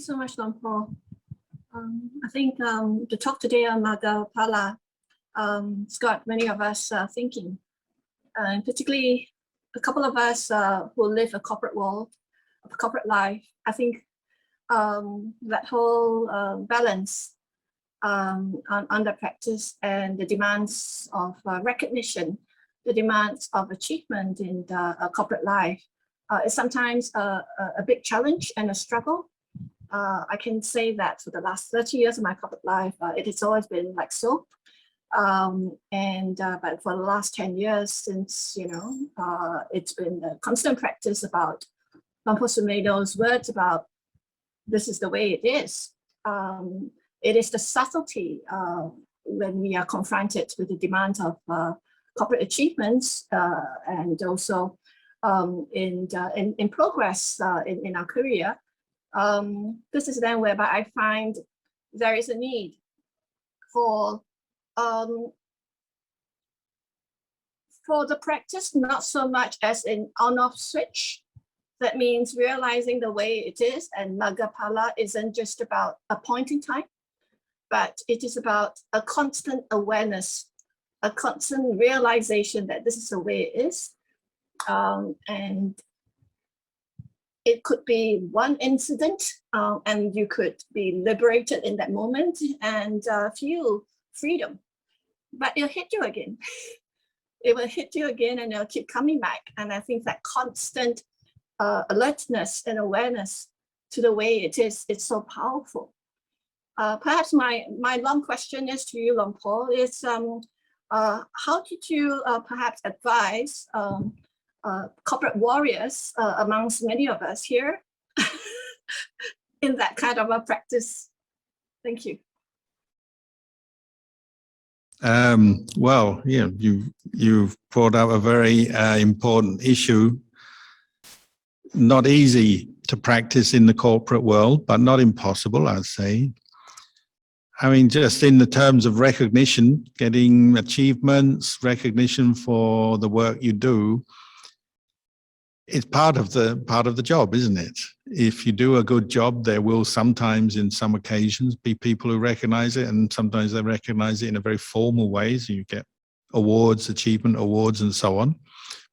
so much, Long Paul. I think the talk today on Magapala has got many of us thinking, and particularly a couple of us who live a corporate world, a corporate life. I think that whole balance on the practice and the demands of recognition, the demands of achievement in the corporate life is sometimes a big challenge and a struggle. I can say that for the last 30 years of my corporate life, it has always been like so. But for the last 10 years, since, it's been a constant practice about Lumpur Sumedho's words about this is the way it is. It is the subtlety when we are confronted with the demands of corporate achievements and also in progress in our career. This is then whereby I find there is a need for the practice, not so much as an on-off switch. That means realizing the way it is, and Magapala isn't just about a point in time, but it is about a constant awareness, a constant realization that this is the way it is. And it could be one incident and you could be liberated in that moment and feel freedom, but it'll hit you again. It will hit you again and it'll keep coming back. And I think that constant alertness and awareness to the way it is, it's so powerful. Perhaps my long question is to you, Long Paul, is how did you perhaps advise corporate warriors amongst many of us here in that kind of a practice? Thank you. Well, yeah, you've brought up a very important issue. Not easy to practice in the corporate world, but not impossible, I'd say. I mean, just in the terms of recognition, getting achievements, recognition for the work you do, it's part of the job, isn't it? If you do a good job, there will sometimes, in some occasions, be people who recognize it, and sometimes they recognize it in a very formal way. So you get awards, achievement awards, and so on,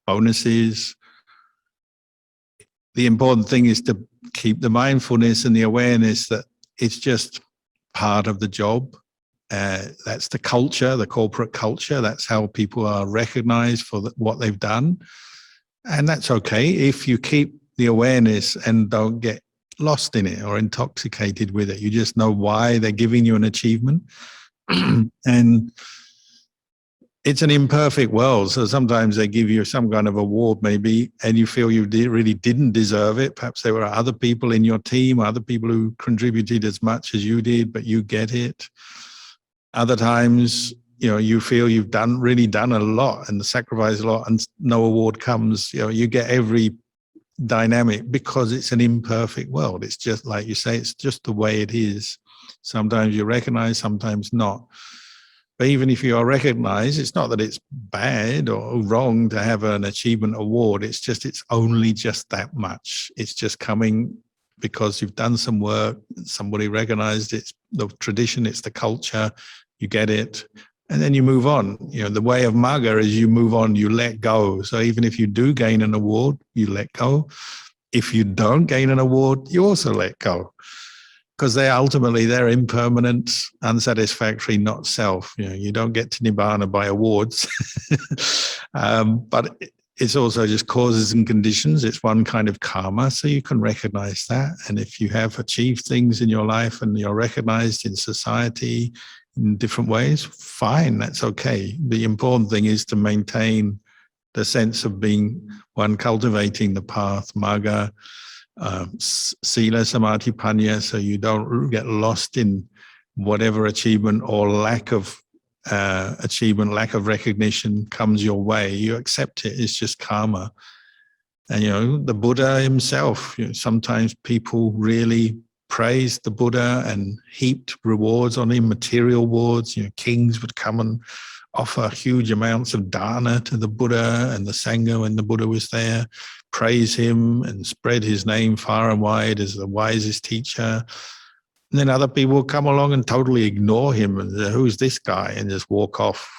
bonuses. The important thing is to keep the mindfulness and the awareness that it's just part of the job. That's the culture, the corporate culture. That's how people are recognized for what they've done. And that's okay if you keep the awareness and don't get lost in it or intoxicated with it. You just know why they're giving you an achievement. And it's an imperfect world. So sometimes they give you some kind of award maybe, and you feel you really didn't deserve it. Perhaps there were other people in your team, other people who contributed as much as you did, but you get it. Other times, you feel you've really done a lot and sacrificed a lot, and no award comes. You get every dynamic because it's an imperfect world. It's just like you say, it's just the way it is. Sometimes you recognize, sometimes not. But even if you are recognized, it's not that it's bad or wrong to have an achievement award. It's only just that much. It's just coming because you've done some work, somebody recognized it's the tradition, it's the culture, you get it. And then you move on. The way of Magga is you move on, you let go. So even if you do gain an award, you let go. If you don't gain an award, you also let go. Because they're impermanent, unsatisfactory, not self. You don't get to Nibbana by awards. But it's also just causes and conditions. It's one kind of karma, so you can recognize that. And if you have achieved things in your life and you're recognized in society, in different ways, fine, that's okay. The important thing is to maintain the sense of being one cultivating the path, Magga, Sila, Samadhi, Panya, so you don't get lost in whatever achievement or lack of achievement, lack of recognition comes your way. You accept it, it's just karma. And the Buddha himself, sometimes people really praised the Buddha and heaped rewards on him, material rewards. Kings would come and offer huge amounts of dana to the Buddha and the Sangha when the Buddha was there, praise him and spread his name far and wide as the wisest teacher. And then other people will come along and totally ignore him and say, who's this guy? And just walk off,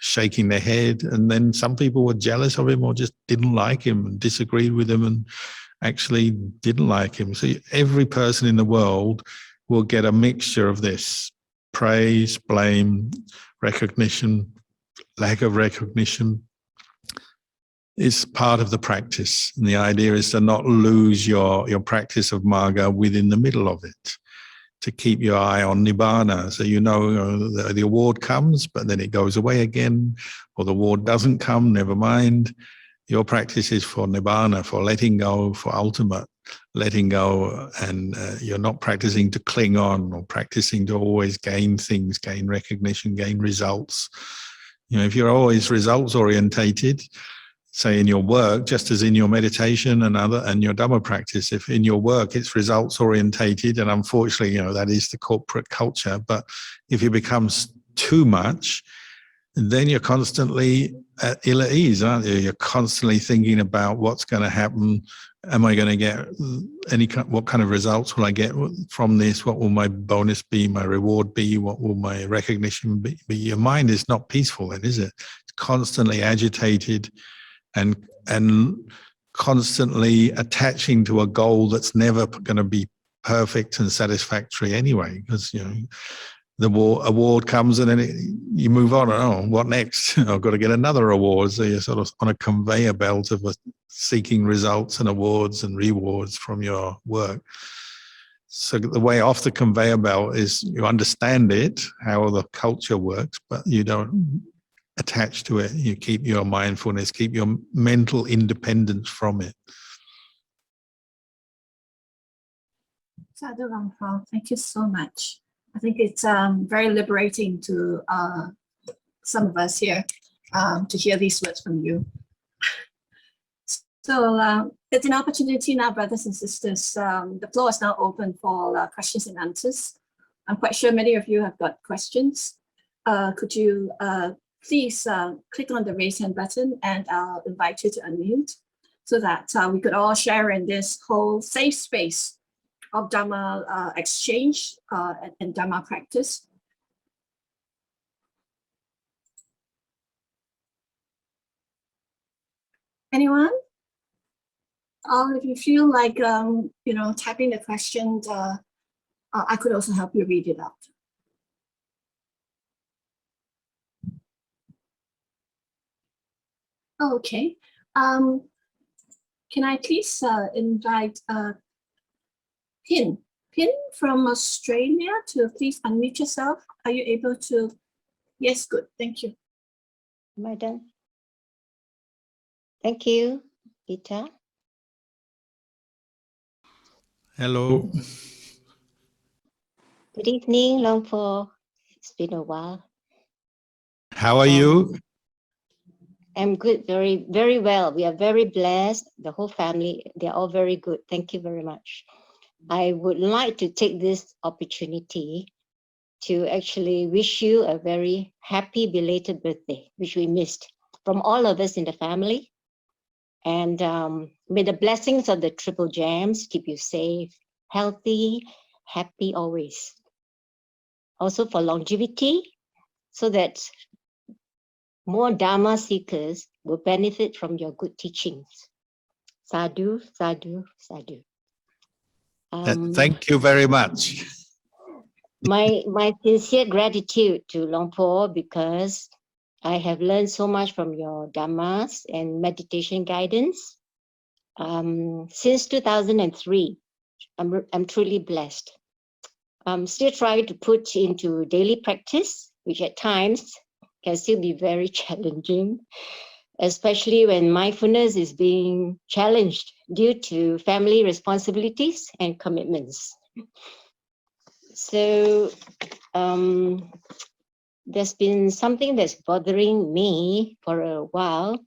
shaking their head. And then some people were jealous of him or just didn't like him and disagreed with him and actually didn't like him. So every person in the world will get a mixture of this: praise, blame, recognition, lack of recognition. It's part of the practice. And the idea is to not lose your practice of Magga within the middle of it, to keep your eye on Nibbana. So the award comes, but then it goes away again, or the award doesn't come, never mind. Your practice is for Nibbana, for letting go, for ultimate letting go, and you're not practicing to cling on or practicing to always gain things, gain recognition, gain results. If you're always results orientated, say in your work, just as in your meditation and your Dhamma practice, if in your work it's results orientated, and unfortunately, that is the corporate culture, but if it becomes too much, then you're constantly ill at ease, aren't you? You're constantly thinking about what's going to happen. Am I going to get what kind of results will I get from this? What will my bonus be, my reward be? What will my recognition be? Your mind is not peaceful then, is it? It's constantly agitated and constantly attaching to a goal that's never going to be perfect and satisfactory anyway, because the award comes and then you move on. Oh, what next? I've got to get another award. So you're sort of on a conveyor belt of seeking results and awards and rewards from your work. So the way off the conveyor belt is you understand it, how the culture works, but you don't attach to it. You keep your mindfulness, keep your mental independence from it. Sadhu Lamphao, thank you so much. I think it's very liberating to some of us here to hear these words from you. So it's an opportunity now, brothers and sisters. The floor is now open for questions and answers. I'm quite sure many of you have got questions. Could you please click on the raise hand button, and I'll invite you to unmute so that we could all share in this whole safe space of Dhamma exchange and Dhamma practice. Anyone? If you feel like typing the questions, I could also help you read it out. Okay. Can I please invite Pin from Australia to please unmute yourself? Are you able to? Yes, good. Thank you. Am I done? Thank you, Peter. Hello. Good evening, Longpo. It's been a while. How are you? I'm good, very, very well. We are very blessed. The whole family, they're all very good. Thank you very much. I would like to take this opportunity to actually wish you a very happy belated birthday, which we missed, from all of us in the family. And may the blessings of the Triple Gems keep you safe, healthy, happy always. Also for longevity, so that more Dharma seekers will benefit from your good teachings. Sadhu, sadhu, sadhu. Thank you very much. My sincere gratitude to Longpo, because I have learned so much from your Dhammas and meditation guidance. Since 2003, I'm truly blessed. I'm still trying to put into daily practice, which at times can still be very challenging, especially when mindfulness is being challenged due to family responsibilities and commitments. So there's been something that's bothering me for a while,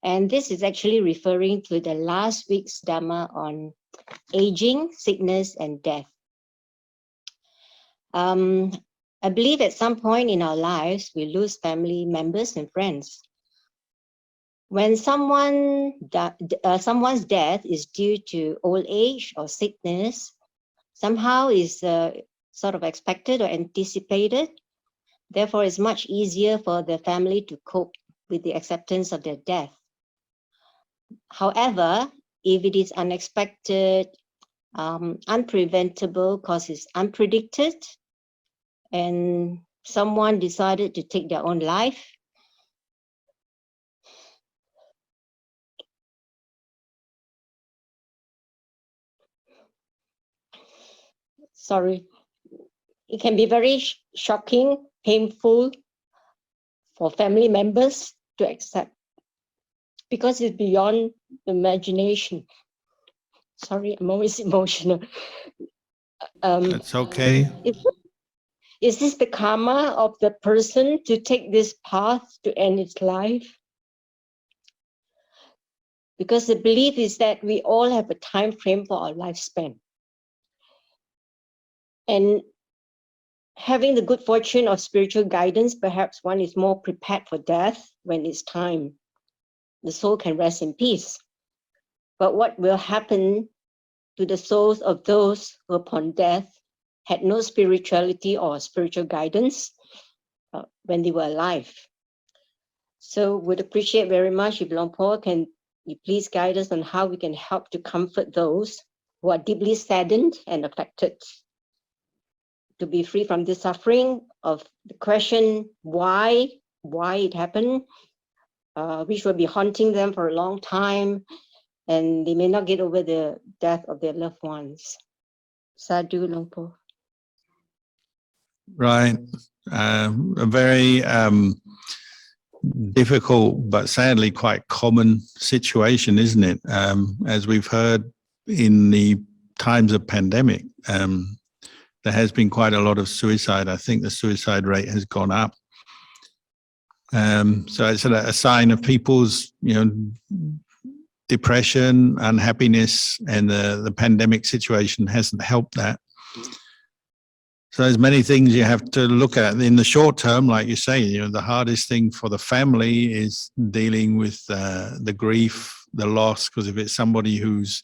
and this is actually referring to the last week's Dhamma on aging, sickness, and death. I believe at some point in our lives, we lose family members and friends. When someone's death is due to old age or sickness, somehow is sort of expected or anticipated. Therefore, it's much easier for the family to cope with the acceptance of their death. However, if it is unexpected, unpreventable, because it's unpredicted, and someone decided to take their own life, it can be very shocking, painful for family members to accept, because it's beyond imagination. Sorry, I'm always emotional. That's okay. Is this the karma of the person to take this path to end its life? Because the belief is that we all have a time frame for our lifespan. And having the good fortune of spiritual guidance, perhaps one is more prepared for death when it's time. The soul can rest in peace. But what will happen to the souls of those who upon death had no spirituality or spiritual guidance when they were alive? So would appreciate very much if Long Po can you please guide us on how we can help to comfort those who are deeply saddened and affected, to be free from this suffering of the question why it happened, which will be haunting them for a long time, and they may not get over the death of their loved ones. Sadhu, Long Po. Right. A very difficult, but sadly quite common situation, isn't it? As we've heard in the times of pandemic, there has been quite a lot of suicide. I think the suicide rate has gone up. So it's a sign of people's, depression, unhappiness, and the pandemic situation hasn't helped that. So there's many things you have to look at in the short term. Like you say, the hardest thing for the family is dealing with the grief, the loss, because if it's somebody who's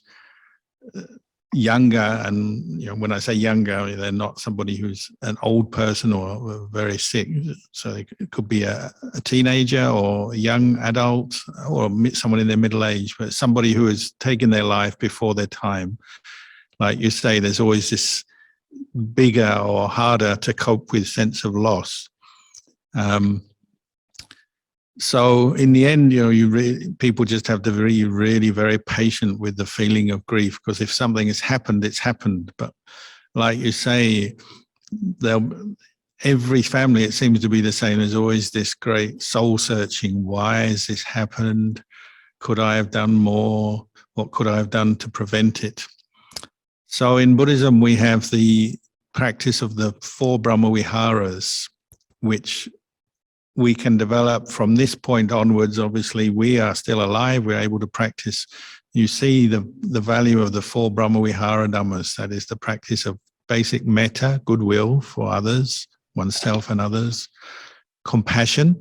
younger, and when I say younger, they're not somebody who's an old person or very sick. So it could be a teenager or a young adult or someone in their middle age, but somebody who has taken their life before their time. Like you say, there's always this bigger or harder to cope with sense of loss. So in the end, people just have to be really very patient with the feeling of grief, because if something has happened, it's happened. But like you say, every family, it seems to be the same. There's always this great soul searching. Why has this happened? Could I have done more? What could I have done to prevent it? So in Buddhism, we have the practice of the 4 Brahma Viharas, which we can develop from this point onwards. Obviously, we are still alive. We're able to practice. You see the value of the 4 Brahma Vihara Dhammas. That is the practice of basic metta, goodwill for others, oneself and others. Compassion,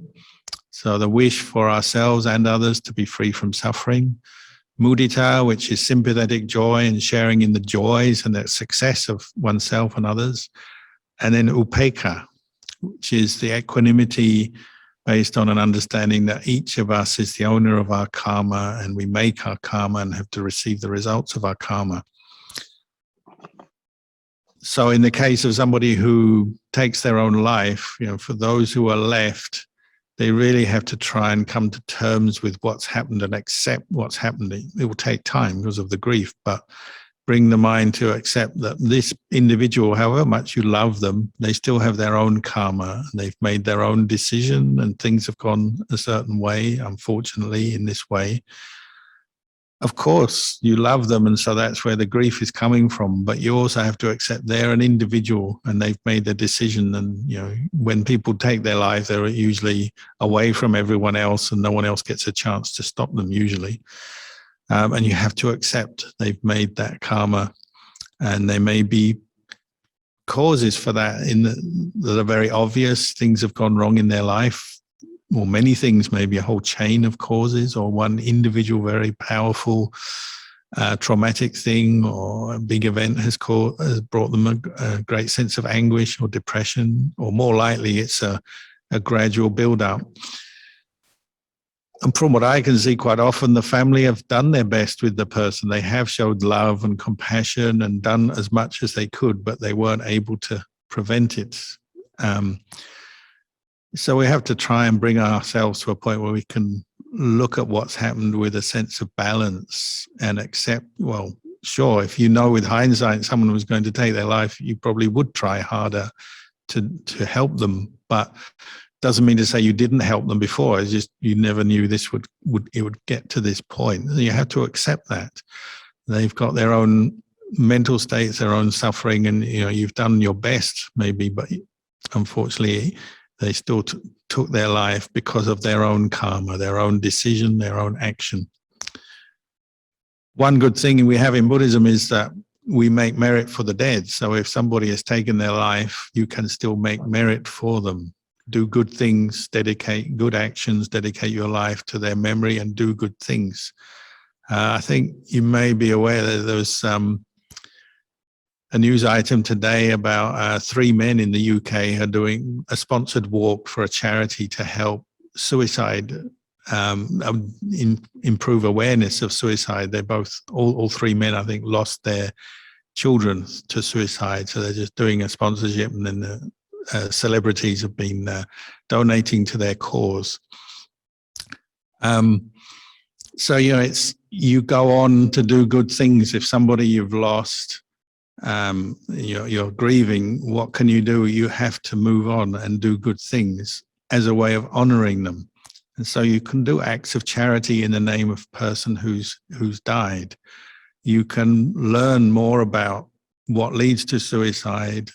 so the wish for ourselves and others to be free from suffering. Mudita, which is sympathetic joy and sharing in the joys and the success of oneself and others. And then upekkha, which is the equanimity based on an understanding that each of us is the owner of our karma, and we make our karma and have to receive the results of our karma. So in the case of somebody who takes their own life, for those who are left, they really have to try and come to terms with what's happened and accept what's happened. It will take time because of the grief, but bring the mind to accept that this individual, however much you love them, they still have their own karma. They've made their own decision and things have gone a certain way, unfortunately, in this way. Of course, you love them, and so that's where the grief is coming from. But you also have to accept they're an individual and they've made their decision. And when people take their life, they're usually away from everyone else, and no one else gets a chance to stop them usually. And you have to accept they've made that karma, and there may be causes for that that are very obvious. Things have gone wrong in their life, or many things, maybe a whole chain of causes, or one individual very powerful traumatic thing or a big event has brought them a great sense of anguish or depression, or more likely it's a gradual build-up. And from what I can see, quite often the family have done their best with the person. They have showed love and compassion and done as much as they could, but they weren't able to prevent it. So we have to try and bring ourselves to a point where we can look at what's happened with a sense of balance and accept, well, sure, if you know with hindsight someone was going to take their life, you probably would try harder to help them, but doesn't mean to say you didn't help them before. It's just you never knew this would get to this point. You have to accept that. They've got their own mental states, their own suffering, and you've done your best maybe, but unfortunately they still took their life because of their own karma, their own decision, their own action. One good thing we have in Buddhism is that we make merit for the dead. So if somebody has taken their life, you can still make merit for them. Do good things, dedicate good actions, dedicate your life to their memory and do good things. I think you may be aware that there was a news item today about 3 men in the UK are doing a sponsored walk for a charity to help suicide, improve awareness of suicide. They both, all 3 men, I think, lost their children to suicide. So they're just doing a sponsorship, and then the celebrities have been donating to their cause. So, you go on to do good things. If somebody you've lost, you're grieving, what can you do? You have to move on and do good things as a way of honoring them. And so you can do acts of charity in the name of a person who's died. You can learn more about what leads to suicide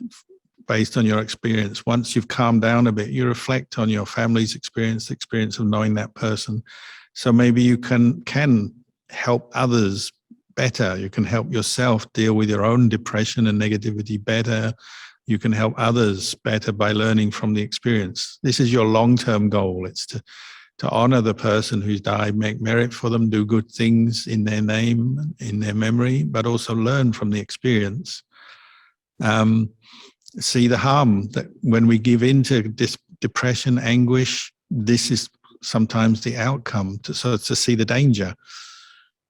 based on your experience. Once you've calmed down a bit, you reflect on your family's experience, the experience of knowing that person. So maybe you can help others better. You can help yourself deal with your own depression and negativity better. You can help others better by learning from the experience. This is your long-term goal. It's to honor the person who's died, make merit for them, do good things in their name, in their memory, but also learn from the experience. See the harm that when we give in to depression, anguish, this is sometimes the outcome. So to see the danger.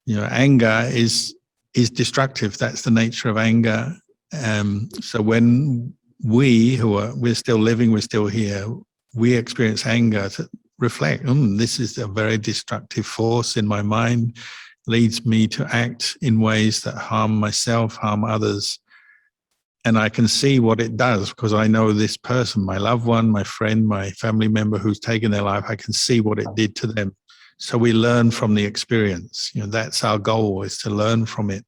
Anger is destructive. That's the nature of anger. So when we're still living, we're still here, we experience anger, to reflect, this is a very destructive force in my mind, leads me to act in ways that harm myself, harm others. And I can see what it does because I know this person, my loved one, my friend, my family member who's taken their life. I can see what it did to them. So we learn from the experience. That's our goal, is to learn from it.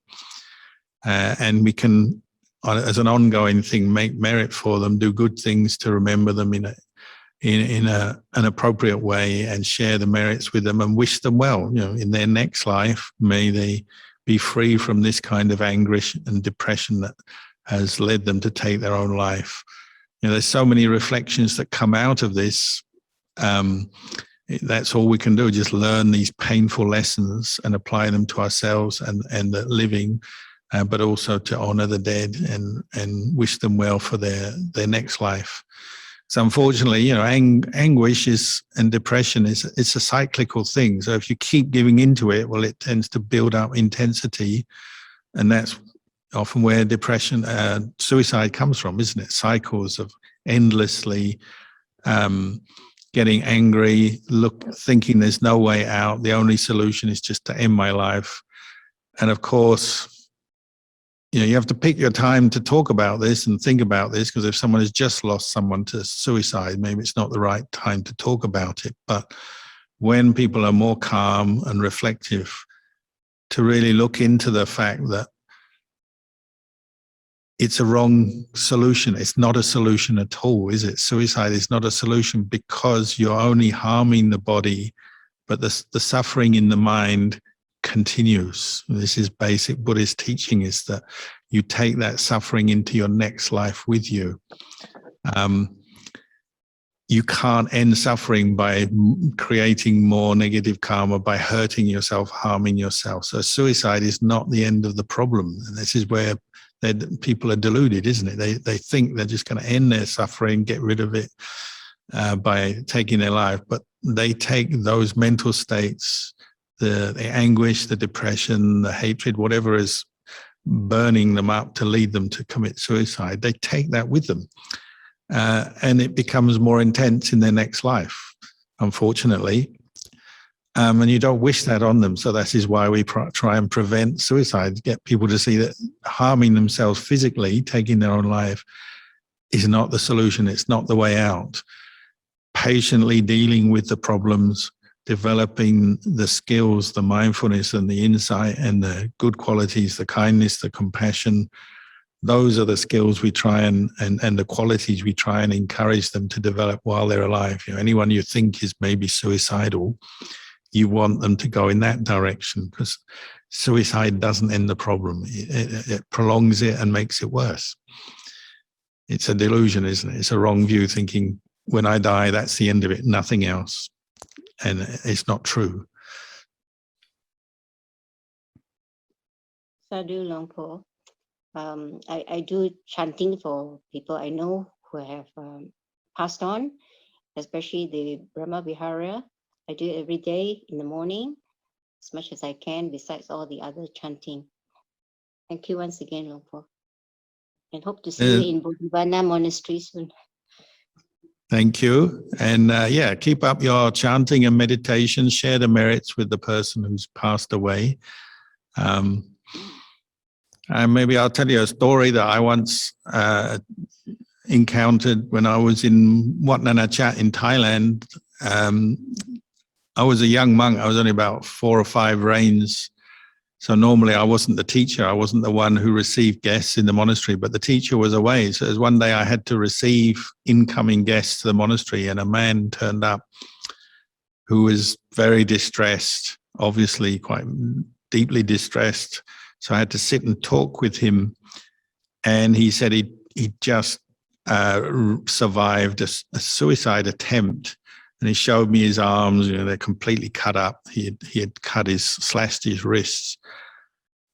And we can, as an ongoing thing, make merit for them, do good things to remember them in an appropriate way, and share the merits with them and wish them well. In their next life, may they be free from this kind of anguish and depression that has led them to take their own life. There's so many reflections that come out of this. That's all we can do, just learn these painful lessons and apply them to ourselves and the living, but also to honor the dead and wish them well for their next life. So unfortunately, anguish and depression it's a cyclical thing. So if you keep giving into it, well, it tends to build up intensity, and that's often where depression, suicide comes from, isn't it? Cycles of endlessly getting angry, thinking there's no way out. The only solution is just to end my life. And of course, you have to pick your time to talk about this and think about this, because if someone has just lost someone to suicide, maybe it's not the right time to talk about it. But when people are more calm and reflective, to really look into the fact that it's a wrong solution. It's not a solution at all, is it? Suicide is not a solution because you're only harming the body, but the suffering in the mind continues. This is basic Buddhist teaching, is that you take that suffering into your next life with you. You can't end suffering by creating more negative karma, by hurting yourself, harming yourself. So suicide is not the end of the problem. And this is where people are deluded, isn't it? They think they're just going to end their suffering, get rid of it by taking their life. But they take those mental states, the anguish, the depression, the hatred, whatever is burning them up to lead them to commit suicide. They take that with them. And it becomes more intense in their next life, unfortunately. And you don't wish that on them. So that is why we try and prevent suicide, get people to see that harming themselves physically, taking their own life, is not the solution. It's not the way out. Patiently dealing with the problems, developing the skills, the mindfulness and the insight and the good qualities, the kindness, the compassion, those are the skills we try and the qualities we try and encourage them to develop while they're alive. You know, anyone you think is maybe suicidal, you want them to go in that direction, because suicide doesn't end the problem. It prolongs it and makes it worse. It's a delusion, isn't it? It's a wrong view, thinking when I die, that's the end of it, nothing else. And it's not true. Sadhu Longpo. I do chanting for people I know who have passed on, especially the Brahma Vihara. I do it every day in the morning, as much as I can, besides all the other chanting. Thank you once again, Longpo. And hope to see you in Bodhivana Monastery soon. Thank you. And yeah, keep up your chanting and meditation, share the merits with the person who's passed away. And maybe I'll tell you a story that I once encountered when I was in Wat Nanachat in Thailand. I was a young monk. I was only about 4 or 5 reigns. So normally I wasn't the teacher. I wasn't the one who received guests in the monastery, but the teacher was away. So it was one day I had to receive incoming guests to the monastery, and a man turned up who was very distressed, obviously quite deeply distressed. So I had to sit and talk with him, and he said he just survived a suicide attempt, and he showed me his arms. You know, they're completely cut up. He had slashed his wrists,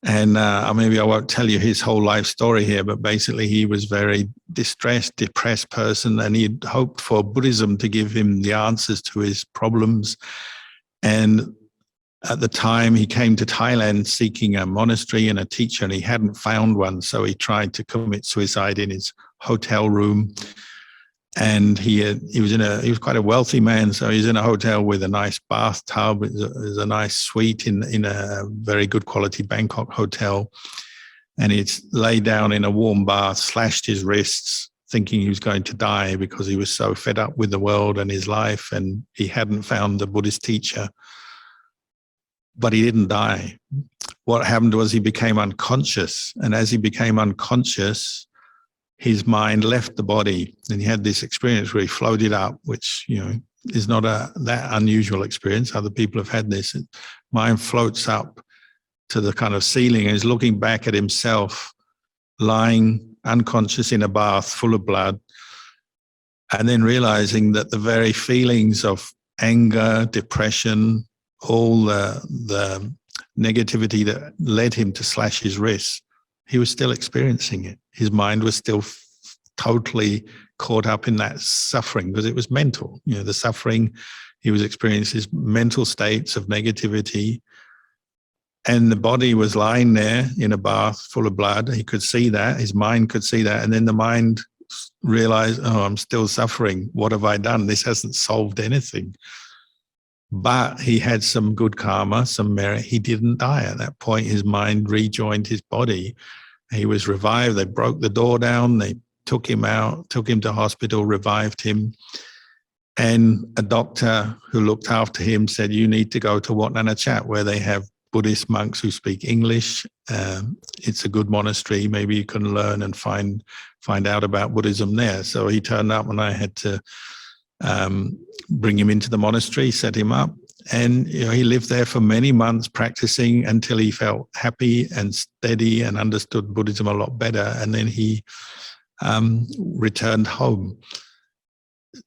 and maybe I won't tell you his whole life story here, but basically he was very distressed, depressed person, and he had hoped for Buddhism to give him the answers to his problems. And at the time, he came to Thailand seeking a monastery and a teacher, and he hadn't found one. So he tried to commit suicide in his hotel room. And he was quite a wealthy man. So he's in a hotel with a nice bathtub. There's a nice suite in a very good quality Bangkok hotel. And he'd lay down in a warm bath, slashed his wrists, thinking he was going to die because he was so fed up with the world and his life. And he hadn't found a Buddhist teacher. But he didn't die. What happened was he became unconscious. And as he became unconscious, his mind left the body. And he had this experience where he floated up, which, you know, is not that unusual experience. Other people have had this. Mind floats up to the kind of ceiling and is looking back at himself, lying unconscious in a bath full of blood, and then realizing that the very feelings of anger, depression, all the negativity that led him to slash his wrists, he was still experiencing it. His mind was still totally caught up in that suffering, because it was mental. You know, the suffering he was experiencing, his mental states of negativity, and the body was lying there in a bath full of blood. He could see that, his mind could see that, and then the mind realized, oh, I'm still suffering. What have I done? This hasn't solved anything. But he had some good karma, some merit. He didn't die at that point. His mind rejoined his body. He was revived. They broke the door down. They took him out, took him to hospital, revived him. And a doctor who looked after him said, you need to go to Wat Nanachat, where they have Buddhist monks who speak English. It's a good monastery. Maybe you can learn and find out about Buddhism there. So he turned up, and I had to bring him into the monastery, set him up, and you know, he lived there for many months practicing until he felt happy and steady and understood Buddhism a lot better. And then he returned home.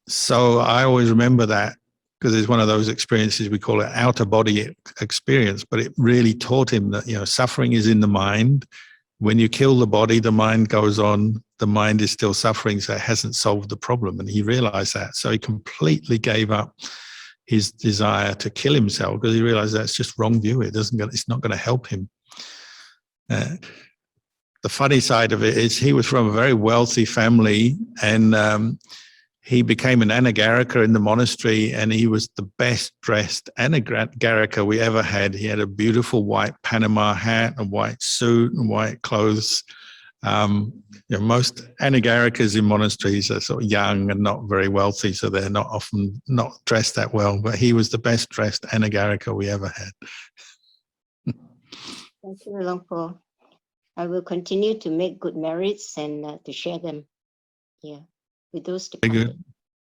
So I always remember that, because it's one of those experiences, we call it outer body experience, but it really taught him that, suffering is in the mind. When you kill the body, the mind goes on, the mind is still suffering, so it hasn't solved the problem. And he realized that. So he completely gave up his desire to kill himself, because he realized that's just wrong view. It's not going to help him. The funny side of it is he was from a very wealthy family, and he became an anagarika in the monastery, and he was the best dressed anagarika we ever had. He had a beautiful white Panama hat, a white suit, and white clothes. Most anagarikas in monasteries are sort of young and not very wealthy, so they're not often not dressed that well. But he was the best dressed anagarika we ever had. Thank you, Luang Por. I will continue to make good merits and to share them. Yeah, with those Very departed. good.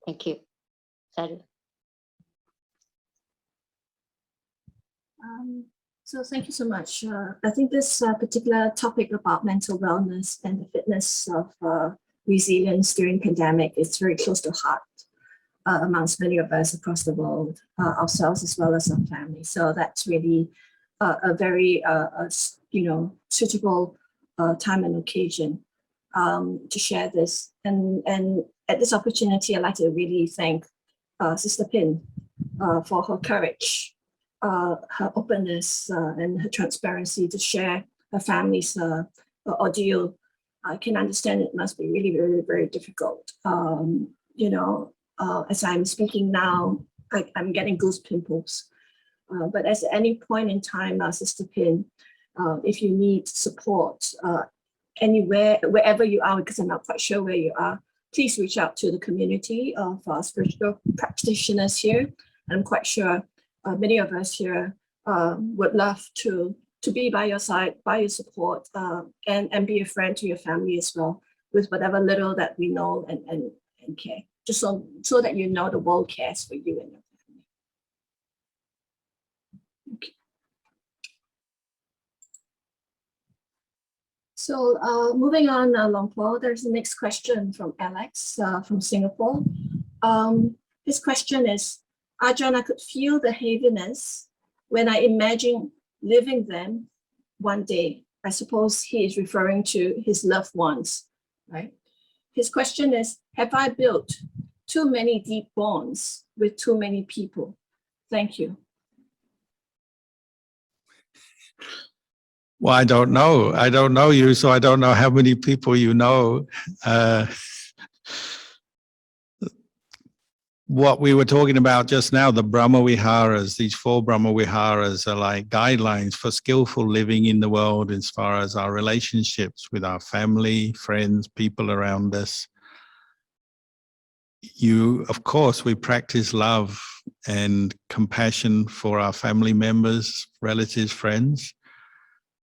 Thank you. Sadhu. So thank you so much. I think this particular topic about mental wellness and the fitness of resilience during pandemic is very close to heart amongst many of us across the world, ourselves as well as our families. So that's really a very suitable time and occasion to share this. And at this opportunity, I'd like to really thank Sister Pin for her courage, her openness, and her transparency to share her family's ordeal. I can understand it must be really very, very difficult. As I'm speaking now, I'm getting goose pimples. But at any point in time, Sister Pin, if you need support anywhere, wherever you are, because I'm not quite sure where you are, please reach out to the community of spiritual practitioners here. I'm quite sure many of us here would love to be by your side, by your support, and be a friend to your family as well, with whatever little that we know and care, just so that you know the world cares for you and your family. Okay. So moving on, Luang Por, there's the next question from Alex from Singapore. His question is, Ajahn, I could feel the heaviness when I imagine living them one day. I suppose he is referring to his loved ones, right? His question is, have I built too many deep bonds with too many people? Thank you. Well, I don't know. I don't know you, so I don't know how many people you know. What we were talking about just now, the Brahma Viharas, these 4 Brahma Viharas are like guidelines for skillful living in the world as far as our relationships with our family, friends, people around us. Of course, we practice love and compassion for our family members, relatives, friends.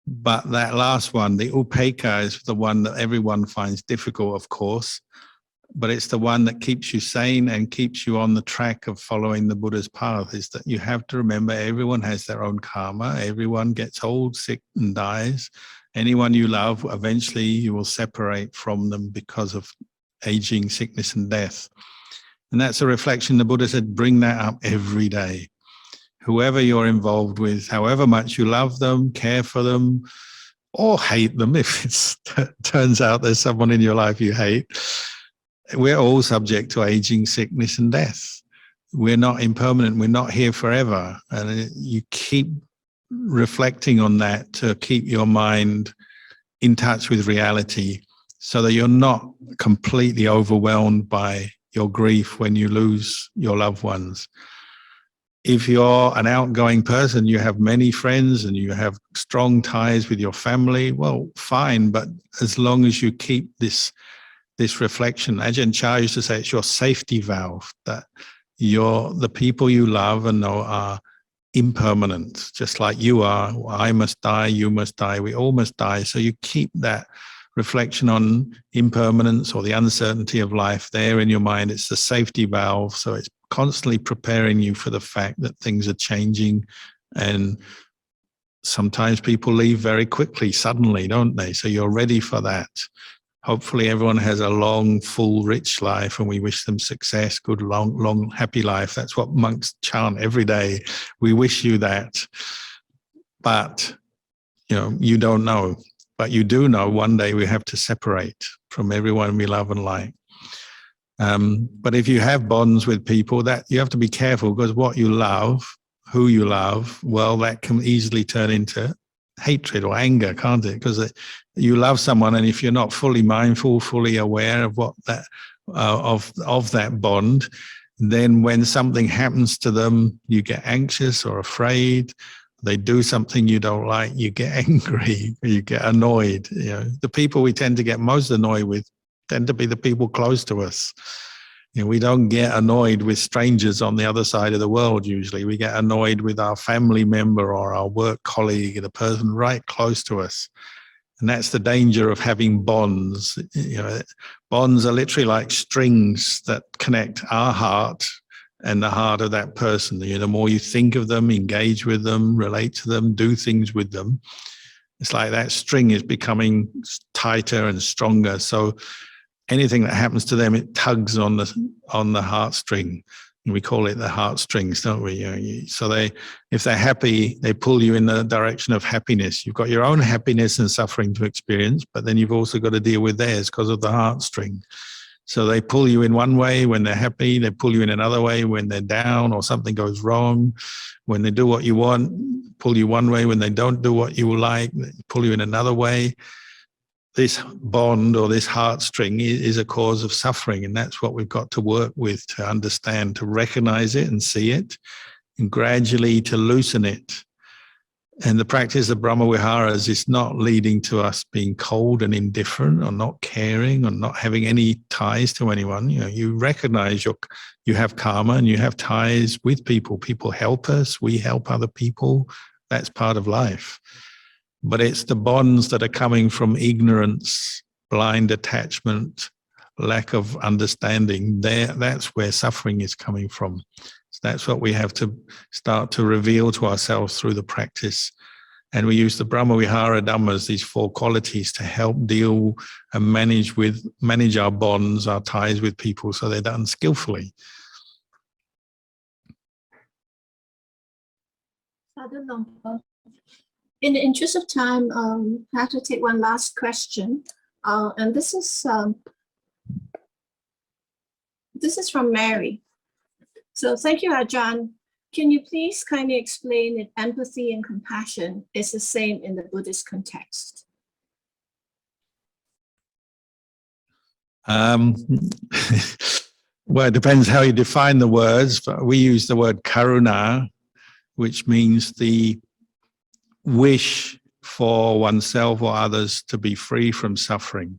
But that last one, the upekkha, is the one that everyone finds difficult, of course. But it's the one that keeps you sane and keeps you on the track of following the Buddha's path, is that you have to remember everyone has their own karma. Everyone gets old, sick, and dies. Anyone you love, eventually you will separate from them because of aging, sickness, and death. And that's a reflection. The Buddha said, bring that up every day. Whoever you're involved with, however much you love them, care for them, or hate them, if it turns out there's someone in your life you hate, we're all subject to aging, sickness, and death. We're not impermanent. We're not here forever. And you keep reflecting on that to keep your mind in touch with reality, so that you're not completely overwhelmed by your grief when you lose your loved ones. If you're an outgoing person, you have many friends and you have strong ties with your family, well, fine. But as long as you keep this reflection, Ajahn Chah used to say, it's your safety valve, that the people you love and know are impermanent, just like you are. I must die, you must die, we all must die. So you keep that reflection on impermanence or the uncertainty of life there in your mind. It's the safety valve. So it's constantly preparing you for the fact that things are changing, and sometimes people leave very quickly, suddenly, don't they? So you're ready for that. Hopefully everyone has a long, full, rich life, and we wish them success, good, long, happy life. That's what monks chant every day. We wish you that. But, you don't know. But you do know one day we have to separate from everyone we love and like. But if you have bonds with people, that you have to be careful, because what you love, who you love, well, that can easily turn into hatred or anger, can't it? Because you love someone, and if you're not fully mindful, fully aware of what that of that bond, then when something happens to them, you get anxious or afraid. They do something you don't like, you get angry, you get annoyed. The people we tend to get most annoyed with tend to be the people close to us. We don't get annoyed with strangers on the other side of the world. Usually we get annoyed with our family member or our work colleague, the person right close to us. And that's the danger of having bonds. Bonds are literally like strings that connect our heart and the heart of that person. The more you think of them, engage with them, relate to them, do things with them, it's like that string is becoming tighter and stronger. So anything that happens to them, it tugs on the heartstring. We call it the heartstrings, don't we? So if they're happy, they pull you in the direction of happiness. You've got your own happiness and suffering to experience, but then you've also got to deal with theirs because of the heartstring. So they pull you in one way when they're happy, they pull you in another way when they're down or something goes wrong. When they do what you want, pull you one way. When they don't do what you like, they pull you in another way. This bond or this heartstring is a cause of suffering, and that's what we've got to work with, to understand, to recognize it and see it, and gradually to loosen it. And the practice of Brahma Viharas is not leading to us being cold and indifferent or not caring or not having any ties to anyone. You recognize you have karma and you have ties with people. People help us, we help other people. That's part of life. But it's the bonds that are coming from ignorance, blind attachment, lack of understanding. That's where suffering is coming from. So that's what we have to start to reveal to ourselves through the practice. And we use the Brahma Vihara Dhammas, these 4 qualities, to help deal and manage our bonds, our ties with people, so they're done skillfully. In the interest of time, I have to take one last question, and this is from Mary. So thank you, Ajahn. Can you please kindly explain if empathy and compassion is the same in the Buddhist context? Well, it depends how you define the words, but we use the word karuna, which means the wish for oneself or others to be free from suffering.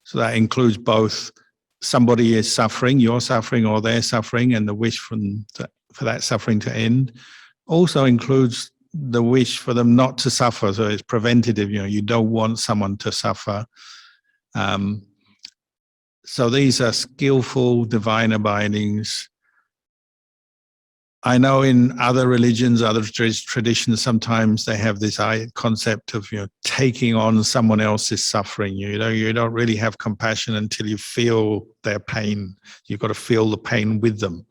So that includes both somebody is suffering, you're suffering, or they're suffering, and the wish for that suffering to end. Also includes the wish for them not to suffer. So it's preventative. You don't want someone to suffer. So these are skillful divine abidings. I know in other religions, other traditions, sometimes they have this concept of taking on someone else's suffering. You don't really have compassion until you feel their pain. You've got to feel the pain with them.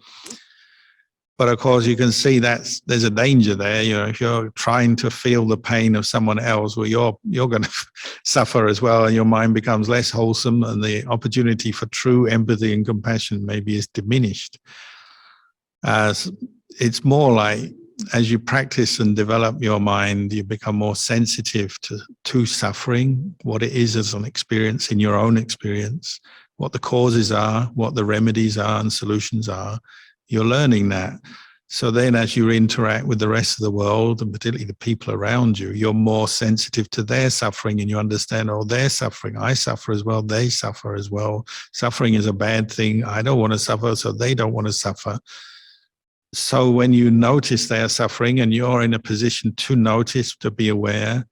But of course, you can see that there's a danger there. If you're trying to feel the pain of someone else, well, you're going to suffer as well, and your mind becomes less wholesome, and the opportunity for true empathy and compassion maybe is diminished. It's more like as you practice and develop your mind, you become more sensitive to suffering, what it is as an experience in your own experience, what the causes are, what the remedies are and solutions are. You're learning that. So then as you interact with the rest of the world, and particularly the people around you, you're more sensitive to their suffering, and you understand, oh, they're suffering. I suffer as well. They suffer as well. Suffering is a bad thing. I don't want to suffer, so they don't want to suffer. So when you notice they are suffering and you're in a position to notice, to be aware,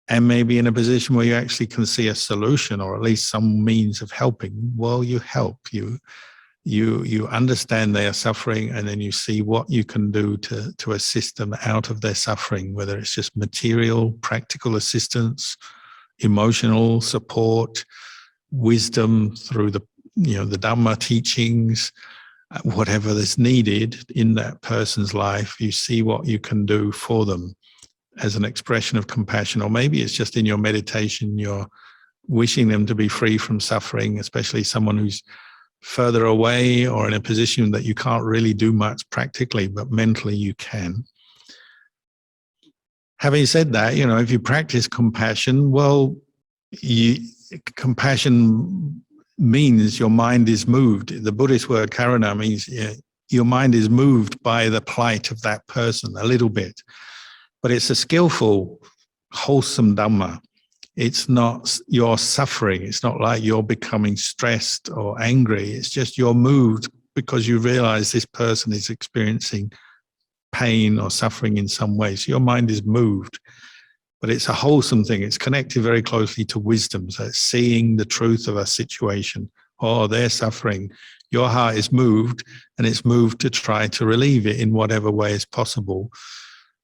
and maybe in a position where you actually can see a solution or at least some means of helping, well, you help. You understand they are suffering, and then you see what you can do to assist them out of their suffering, whether it's just material, practical assistance, emotional support, wisdom, through the Dhamma teachings, whatever is needed in that person's life, you see what you can do for them as an expression of compassion. Or maybe it's just in your meditation, you're wishing them to be free from suffering, especially someone who's further away or in a position that you can't really do much practically, but mentally you can. Having said that, if you practice compassion, well, compassion means your mind is moved. The Buddhist word karuna means your mind is moved by the plight of that person a little bit. But it's a skillful, wholesome Dhamma. It's not your suffering. It's not like you're becoming stressed or angry. It's just you're moved because you realize this person is experiencing pain or suffering in some way. So your mind is moved. But it's a wholesome thing. It's connected very closely to wisdom. So it's seeing the truth of a situation. Oh, they're suffering. Your heart is moved, and it's moved to try to relieve it in whatever way is possible.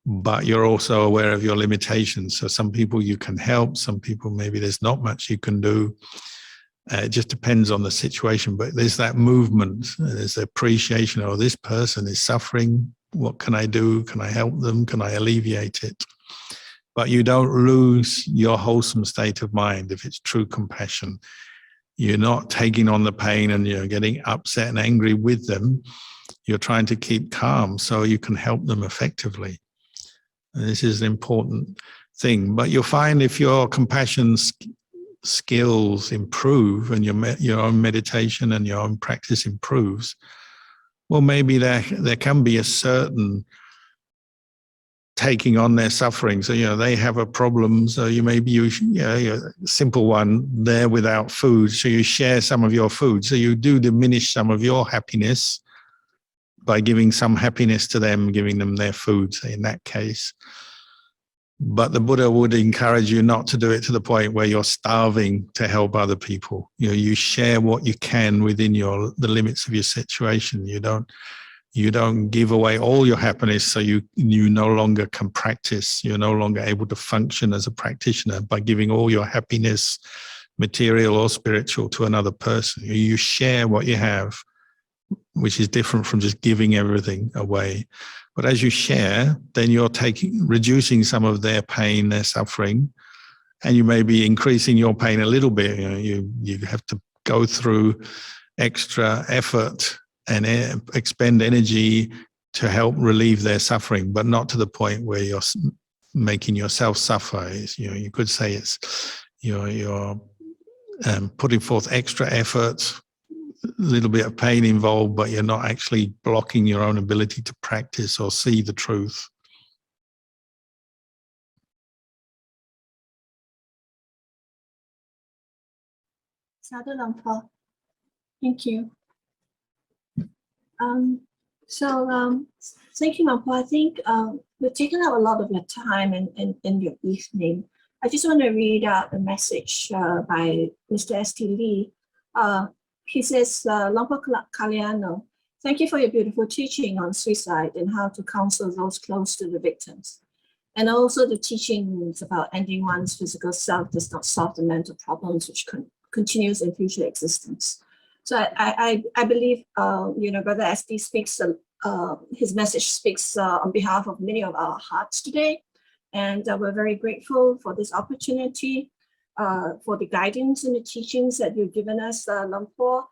But you're also aware of your limitations. So some people you can help, some people maybe there's not much you can do. It just depends on the situation. But there's that movement. There's the appreciation, oh, this person is suffering. What can I do? Can I help them? Can I alleviate it? But you don't lose your wholesome state of mind if it's true compassion. You're not taking on the pain and you're getting upset and angry with them. You're trying to keep calm so you can help them effectively. And this is an important thing. But you'll find if your compassion skills improve and your own meditation and your own practice improves, well, maybe there can be a certain taking on their suffering. So, they have a problem. So a simple one, they're without food. So you share some of your food. So you do diminish some of your happiness by giving some happiness to them, giving them their food, say in that case. But the Buddha would encourage you not to do it to the point where you're starving to help other people. You share what you can within the limits of your situation. You don't give away all your happiness, so you no longer can practice. You're no longer able to function as a practitioner by giving all your happiness, material or spiritual, to another person. You share what you have, which is different from just giving everything away. But as you share, then you're reducing some of their pain, their suffering, and you may be increasing your pain a little bit. You have to go through extra effort and expend energy to help relieve their suffering, but not to the point where you're making yourself suffer. You could say it's you're putting forth extra effort, a little bit of pain involved, but you're not actually blocking your own ability to practice or see the truth. Sadhu Lampa. Thank you. Thank you, Lampa. I think we've taken up a lot of your time in your evening. I just want to read out a message by Mr. S.T. Lee. He says, Lampa Kalyano, thank you for your beautiful teaching on suicide and how to counsel those close to the victims. And also the teachings about ending one's physical self does not solve the mental problems which continues in future existence. So I believe, Brother S.D. speaks, his message speaks on behalf of many of our hearts today. And we're very grateful for this opportunity, for the guidance and the teachings that you've given us, Lampa.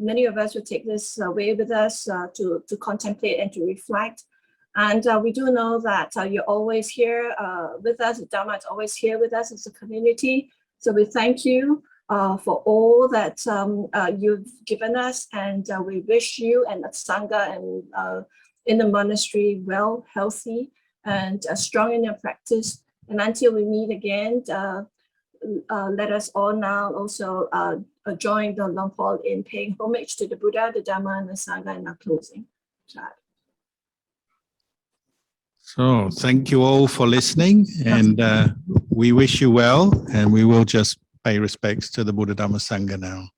Many of us will take this away with us to contemplate and to reflect. And we do know that you're always here with us. The Dhamma is always here with us as a community. So we thank you for all that you've given us. And we wish you and the Sangha and in the monastery well, healthy, and strong in your practice. And until we meet again, let us all now also join the Lampa in paying homage to the Buddha, the Dhamma, and the Sangha in our closing. So thank you all for listening, and we wish you well, and we will just pay respects to the Buddha Dhamma Sangha now.